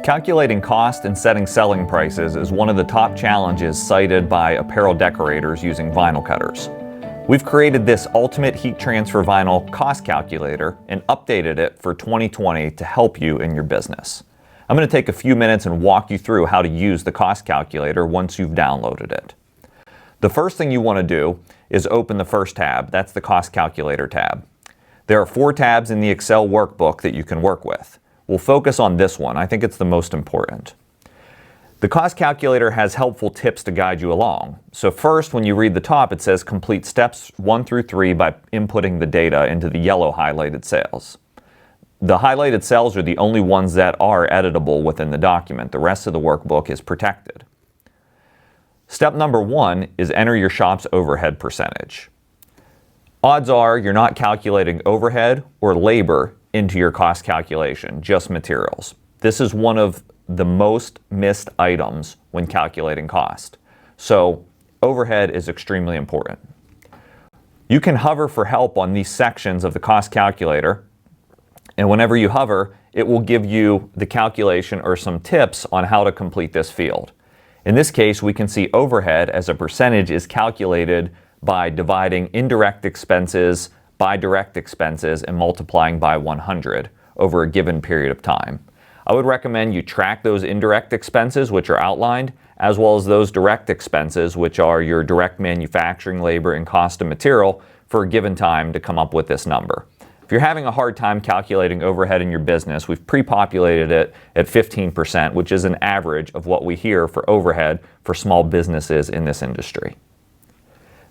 Calculating cost and setting selling prices is one of the top challenges cited by apparel decorators using vinyl cutters. We've created this ultimate heat transfer vinyl cost calculator and updated it for 2020 to help you in your business. I'm going to take a few minutes and walk you through how to use the cost calculator once you've downloaded it. The first thing you want to do is open the first tab. That's the cost calculator tab. There are 4 tabs in the Excel workbook that you can work with. We'll focus on this one. I think it's the most important. The cost calculator has helpful tips to guide you along. So first, when you read the top, it says complete steps 1 through 3 by inputting the data into the yellow highlighted cells. The highlighted cells are the only ones that are editable within the document. The rest of the workbook is protected. Step number 1 is enter your shop's overhead percentage. Odds are you're not calculating overhead or labor into your cost calculation, just materials. This is one of the most missed items when calculating cost. So overhead is extremely important. You can hover for help on these sections of the cost calculator, and whenever you hover, it will give you the calculation or some tips on how to complete this field. In this case, we can see overhead as a percentage is calculated by dividing indirect expenses by direct expenses and multiplying by 100 over a given period of time. I would recommend you track those indirect expenses, which are outlined, as well as those direct expenses, which are your direct manufacturing labor and cost of material, for a given time to come up with this number. If you're having a hard time calculating overhead in your business, we've pre-populated it at 15%, which is an average of what we hear for overhead for small businesses in this industry.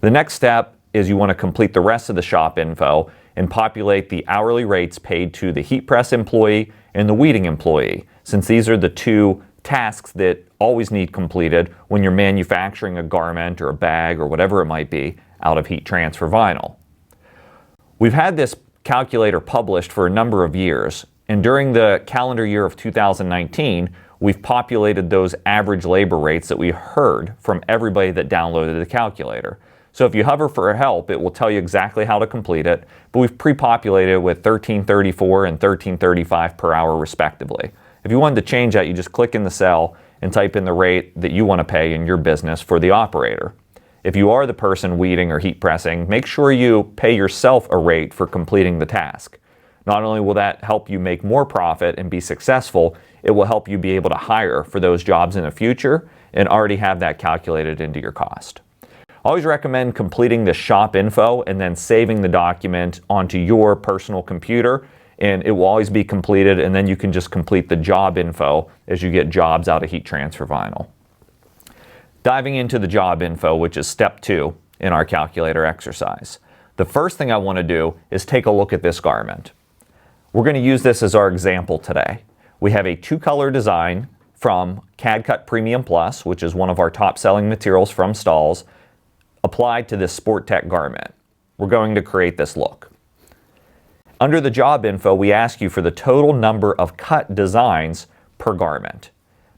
The next step is you want to complete the rest of the shop info and populate the hourly rates paid to the heat press employee and the weeding employee, since these are the 2 tasks that always need completed when you're manufacturing a garment or a bag or whatever it might be out of heat transfer vinyl. We've had this calculator published for a number of years, and during the calendar year of 2019, we've populated those average labor rates that we heard from everybody that downloaded the calculator. So if you hover for help, it will tell you exactly how to complete it, but we've pre-populated it with $13.34 and $13.35 per hour respectively. If you wanted to change that, you just click in the cell and type in the rate that you want to pay in your business for the operator. If you are the person weeding or heat pressing, make sure you pay yourself a rate for completing the task. Not only will that help you make more profit and be successful, it will help you be able to hire for those jobs in the future and already have that calculated into your cost. I always recommend completing the shop info and then saving the document onto your personal computer, and it will always be completed, and then you can just complete the job info as you get jobs out of heat transfer vinyl. Diving into the job info, which is step 2 in our calculator exercise. The first thing I want to do is take a look at this garment. We're going to use this as our example today. We have a 2-color design from CAD Cut Premium Plus, which is one of our top selling materials from Stahls, applied to this Sport Tech garment. We're going to create this look. Under the job info, we ask you for the total number of cut designs per garment.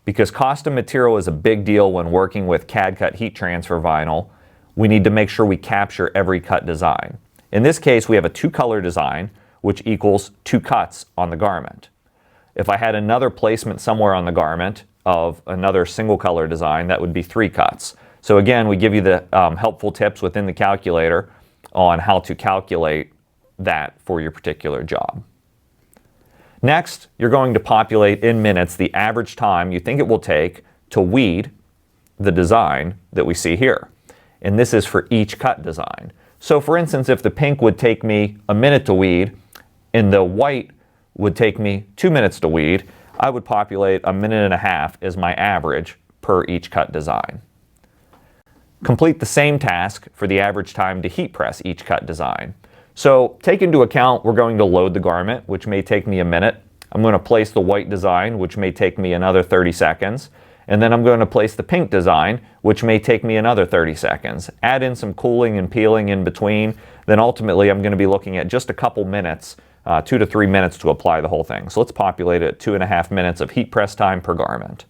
Because cost of material is a big deal when working with CAD Cut heat transfer vinyl, we need to make sure we capture every cut design. In this case, we have a 2-color design, which equals 2 cuts on the garment. If I had another placement somewhere on the garment of another single color design, that would be 3 cuts. So again, we give you the helpful tips within the calculator on how to calculate that for your particular job. Next, you're going to populate in minutes the average time you think it will take to weed the design that we see here. And this is for each cut design. So for instance, if the pink would take me a minute to weed and the white would take me 2 minutes to weed, I would populate 1.5 minutes as my average per each cut design. Complete the same task for the average time to heat press each cut design. So take into account we're going to load the garment, which may take me a minute. I'm going to place the white design, which may take me another 30 seconds. And then I'm going to place the pink design, which may take me another 30 seconds. Add in some cooling and peeling in between. Then ultimately I'm going to be looking at just a couple minutes, 2 to 3 minutes to apply the whole thing. So let's populate it at 2.5 minutes of heat press time per garment.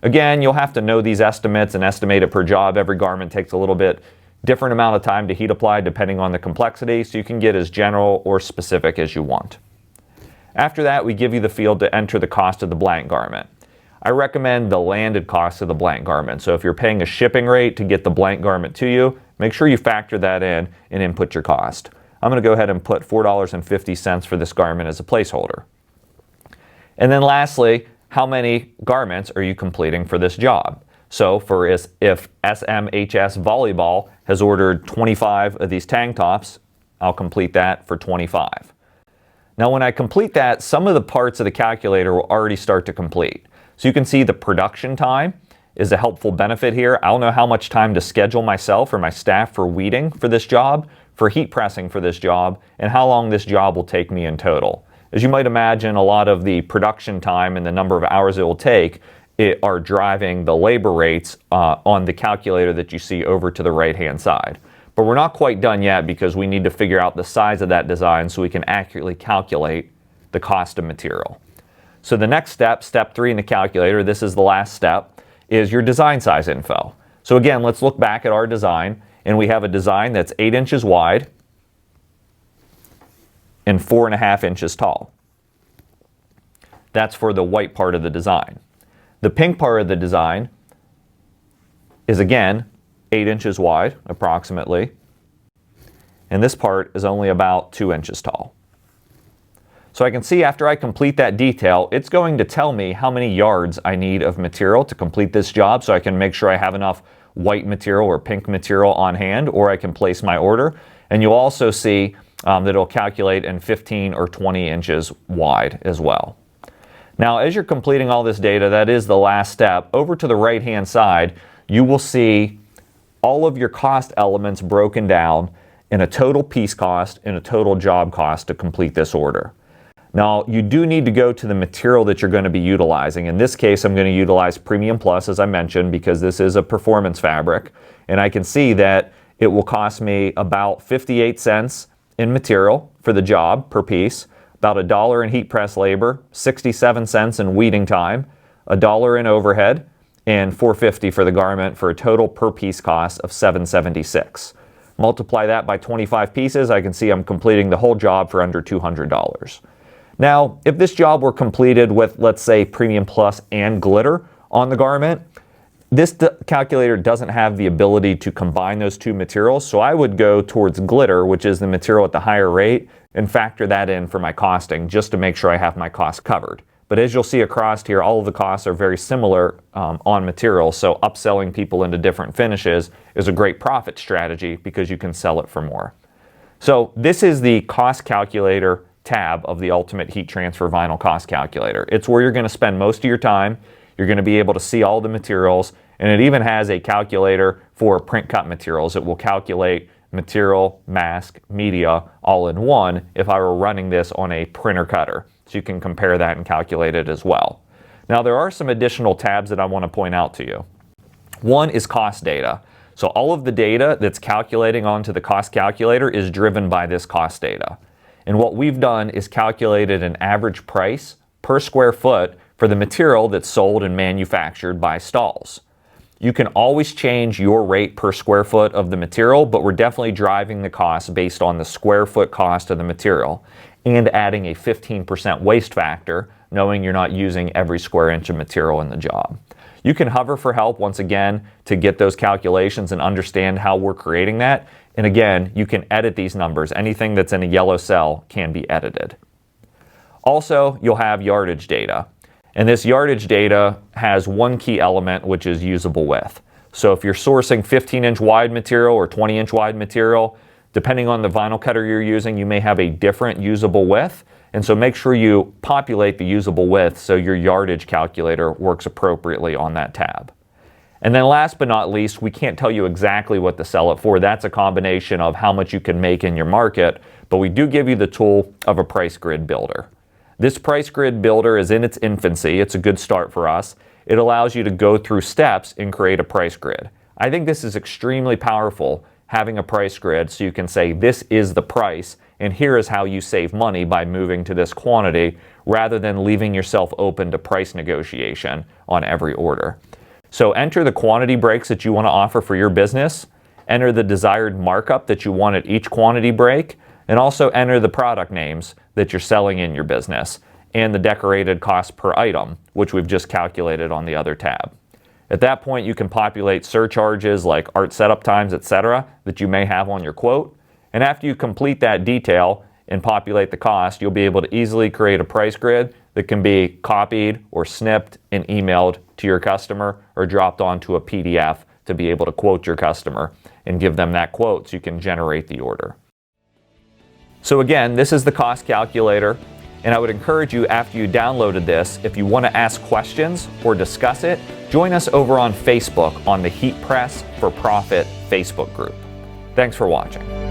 Again, you'll have to know these estimates and estimate it per job. Every garment takes a little bit different amount of time to heat apply depending on the complexity, so you can get as general or specific as you want. After that, we give you the field to enter the cost of the blank garment. I recommend the landed cost of the blank garment. So if you're paying a shipping rate to get the blank garment to you, make sure you factor that in and input your cost. I'm going to go ahead and put $4.50 for this garment as a placeholder. And then lastly, how many garments are you completing for this job? So if SMHS Volleyball has ordered 25 of these tank tops, I'll complete that for 25. Now when I complete that, some of the parts of the calculator will already start to complete. So you can see the production time is a helpful benefit here. I'll know how much time to schedule myself or my staff for weeding for this job, for heat pressing for this job, and how long this job will take me in total. As you might imagine, a lot of the production time and the number of hours it will take are driving the labor rates on the calculator that you see over to the right-hand side. But we're not quite done yet because we need to figure out the size of that design so we can accurately calculate the cost of material. So the next step, step 3 in the calculator, this is the last step, is your design size info. So again, let's look back at our design, and we have a design that's 8 inches wide and 4.5 inches tall. That's for the white part of the design. The pink part of the design is again 8 inches wide, approximately, and this part is only about 2 inches tall. So I can see after I complete that detail, it's going to tell me how many yards I need of material to complete this job, so I can make sure I have enough white material or pink material on hand, or I can place my order. And you'll also see that it'll calculate in 15 or 20 inches wide as well. Now, as you're completing all this data, that is the last step. Over to the right-hand side, you will see all of your cost elements broken down in a total piece cost and a total job cost to complete this order. Now, you do need to go to the material that you're going to be utilizing. In this case, I'm going to utilize Premium Plus, as I mentioned, because this is a performance fabric. And I can see that it will cost me about 58 cents in material for the job per piece, about $1 in heat press labor, 67 cents in weeding time, $1 in overhead, and $4.50 for the garment for a total per piece cost of $7.76. Multiply that by 25 pieces, I can see I'm completing the whole job for under $200. Now, if this job were completed with, let's say, Premium Plus and glitter on the garment, this calculator doesn't have the ability to combine those two materials, so I would go towards glitter, which is the material at the higher rate, and factor that in for my costing, just to make sure I have my costs covered. But as you'll see across here, all of the costs are very similar on material, so upselling people into different finishes is a great profit strategy because you can sell it for more. So this is the cost calculator tab of the Ultimate Heat Transfer Vinyl Cost Calculator. It's where you're going to spend most of your time. You're going to be able to see all the materials, and it even has a calculator for print cut materials. It will calculate material, mask, media all in one if I were running this on a printer cutter. So you can compare that and calculate it as well. Now there are some additional tabs that I want to point out to you. One is cost data. So all of the data that's calculating onto the cost calculator is driven by this cost data. And what we've done is calculated an average price per square foot for the material that's sold and manufactured by Stahls. You can always change your rate per square foot of the material, but we're definitely driving the cost based on the square foot cost of the material and adding a 15% waste factor, knowing you're not using every square inch of material in the job. You can hover for help once again to get those calculations and understand how we're creating that. And again, you can edit these numbers. Anything that's in a yellow cell can be edited. Also, you'll have yardage data. And this yardage data has one key element, which is usable width. So if you're sourcing 15-inch wide material or 20-inch wide material, depending on the vinyl cutter you're using, you may have a different usable width. And so make sure you populate the usable width so your yardage calculator works appropriately on that tab. And then last but not least, we can't tell you exactly what to sell it for. That's a combination of how much you can make in your market, but we do give you the tool of a price grid builder. This price grid builder is in its infancy. It's a good start for us. It allows you to go through steps and create a price grid. I think this is extremely powerful, having a price grid, so you can say this is the price and here is how you save money by moving to this quantity rather than leaving yourself open to price negotiation on every order. So enter the quantity breaks that you want to offer for your business, enter the desired markup that you want at each quantity break, and also enter the product names that you're selling in your business and the decorated cost per item, which we've just calculated on the other tab. At that point, you can populate surcharges like art setup times, etc., that you may have on your quote. And after you complete that detail and populate the cost, you'll be able to easily create a price grid that can be copied or snipped and emailed to your customer or dropped onto a PDF to be able to quote your customer and give them that quote so you can generate the order. So again, this is the cost calculator, and I would encourage you, after you downloaded this, if you want to ask questions or discuss it, join us over on Facebook on the Heat Press for Profit Facebook group. Thanks for watching.